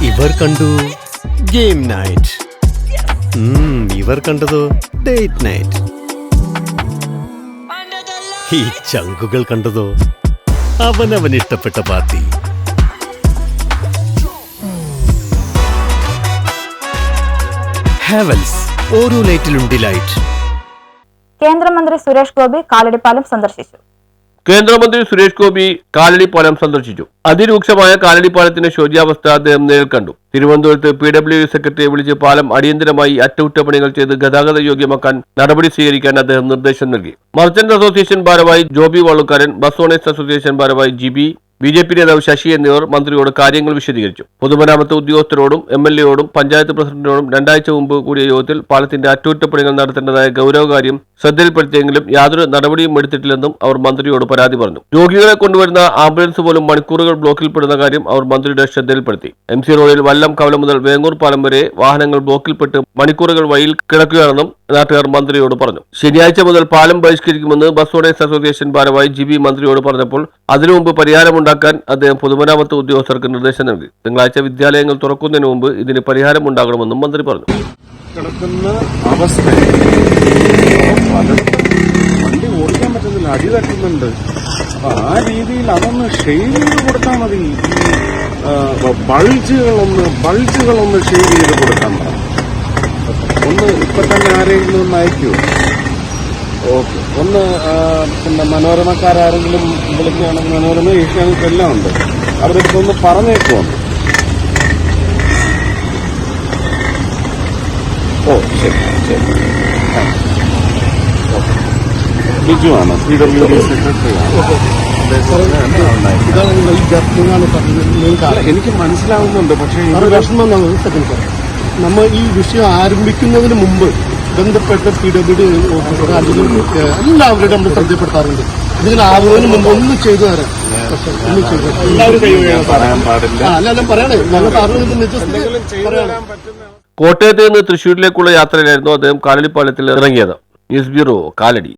ഇവർ കണ്ടു game night, ഇവർ കണ്ടതോ ഡേറ്റ് നൈറ്റ്. ഈ ചങ്കുകൾ കണ്ടതോ അവനവൻ ഇഷ്ടപ്പെട്ട പാർട്ടി. ഹാവൽസ്, ഓരോ ലൈറ്റിലും ഡിലൈറ്റ്. കേന്ദ്രമന്ത്രി സുരേഷ് ഗോപി കാലടിപ്പാലം സന്ദർശിച്ചു. കേന്ദ്രമന്ത്രി സുരേഷ് ഗോപി കാലടിപ്പാലം സന്ദർശിച്ചു. അതിരൂക്ഷമായ കാലടിപ്പാലത്തിന്റെ ശോച്യാവസ്ഥ അദ്ദേഹം നേരിൽ കണ്ടു. തിരുവനന്തപുരത്ത് PWD സെക്രട്ടറിയെ വിളിച്ച് പാലം അടിയന്തരമായി അറ്റകുറ്റപ്പണികൾ ചെയ്ത് ഗതാഗത യോഗ്യമാക്കാൻ നടപടി സ്വീകരിക്കാൻ അദ്ദേഹം നിർദ്ദേശം നൽകി. മർച്ചന്റ് അസോസിയേഷൻ ഭാരവാഹി ജോബി വള്ളുക്കാരൻ, ബസ് ഓണേഴ്സ് അസോസിയേഷൻ ഭാരവാഹി GB, BJP നേതാവ് ശശി എന്നിവർ മന്ത്രിയോട് കാര്യങ്ങൾ വിശദീകരിച്ചു. പൊതുമരാമത്ത് ഉദ്യോഗസ്ഥരോടും MLA-യോടും പഞ്ചായത്ത് പ്രസിഡന്റിനോടും 2 ആഴ്ച മുമ്പ് കൂടിയ യോഗത്തിൽ പാലത്തിന്റെ അറ്റകുറ്റപ്പണികൾ നടത്തേണ്ടതായ ഗൗരവകാര്യം ശ്രദ്ധയിൽപ്പെടുത്തിയെങ്കിലും യാതൊരു നടപടിയും എടുത്തിട്ടില്ലെന്നും അവർ മന്ത്രിയോട് പരാതി പറഞ്ഞു. രോഗികളെ കൊണ്ടുവരുന്ന ആംബുലൻസ് പോലും മണിക്കൂറുകൾ ബ്ലോക്കിൽപ്പെടുന്ന കാര്യം അവർ മന്ത്രിയുടെ ശ്രദ്ധയിൽപ്പെടുത്തി. MC റോഡിൽ വല്ലം കവല മുതൽ വേങ്ങൂർ പാലം വരെ വാഹനങ്ങൾ ബ്ലോക്കിൽപ്പെട്ട് മണിക്കൂറുകൾ വഴിയിൽ കിടക്കുകയാണെന്നും നാട്ടുകാർ മന്ത്രിയോട് പറഞ്ഞു. ശനിയാഴ്ച മുതൽ പാലം ബഹിഷ്കരിക്കുമെന്ന് ബസ് ഓണേഴ്സ് അസോസിയേഷൻ ഭാരവാഹി GB മന്ത്രിയോട് പറഞ്ഞപ്പോൾ അതിനു മുമ്പ് പരിഹാരമുണ്ടാക്കാൻ അദ്ദേഹം പൊതുമരാമത്ത് ഉദ്യോഗസ്ഥർക്ക് നിർദ്ദേശം നൽകി. തിങ്കളാഴ്ച വിദ്യാലയങ്ങൾ തുറക്കുന്നതിന് മുമ്പ് ഇതിന് പരിഹാരമുണ്ടാകണമെന്നും മന്ത്രി പറഞ്ഞു. കിടക്കുന്ന അവസ്ഥ വണ്ടി ഓടിക്കാൻ പറ്റുന്നില്ല, അടി തട്ടുന്നുണ്ട്. അപ്പൊ ആ രീതിയിൽ അതൊന്ന് ഷെയ്ഡ് ചെയ്ത് കൊടുത്താൽ മതി. ബൾജുകളൊന്ന് ഷെയ്ഡ് ചെയ്ത് കൊടുക്കാൻ പറ. ഒന്ന് ഇപ്പൊ തന്നെ ആരെങ്കിലും ഒന്ന് അയക്കുമോ? ഓക്കെ. ഒന്ന് പിന്നെ മനോരമക്കാരെങ്കിലും വിളിക്കുകയാണെങ്കിൽ മനോരമ, ഏഷ്യാനെറ്റ് എല്ലാം ഉണ്ട്, അവരുടെ അടുത്തൊന്ന് പറഞ്ഞേക്കുമോ? ഓ ശരി ശരി. ബിജുവാണ്, PWD സെക്രട്ടറിയാണ്. എനിക്ക് മനസ്സിലാവുന്നുണ്ട്, പക്ഷേ നമ്മൾ ഈ വിഷയം ആരംഭിക്കുന്നതിന് മുമ്പ് ബന്ധപ്പെട്ട PWD ഓഫീസർ എല്ലാവരുടെയും നമ്മൾ ശ്രദ്ധപ്പെടുത്താറുണ്ട്. ഇതിങ്ങനെ ആവുന്നതിന് മുമ്പ് ഒന്ന് ചെയ്തു തരാം. പറയാൻ പാടില്ല. അല്ല പറയണേ, ഞങ്ങൾക്ക് അറിയാൻ കോട്ടയത്ത് നിന്ന് തൃശ്ശൂരിലേക്കുള്ള യാത്രയിലായിരുന്നു അദ്ദേഹം കാലടിപ്പാലത്തിൽ ഇറങ്ങിയത്. News bureau, Kalady.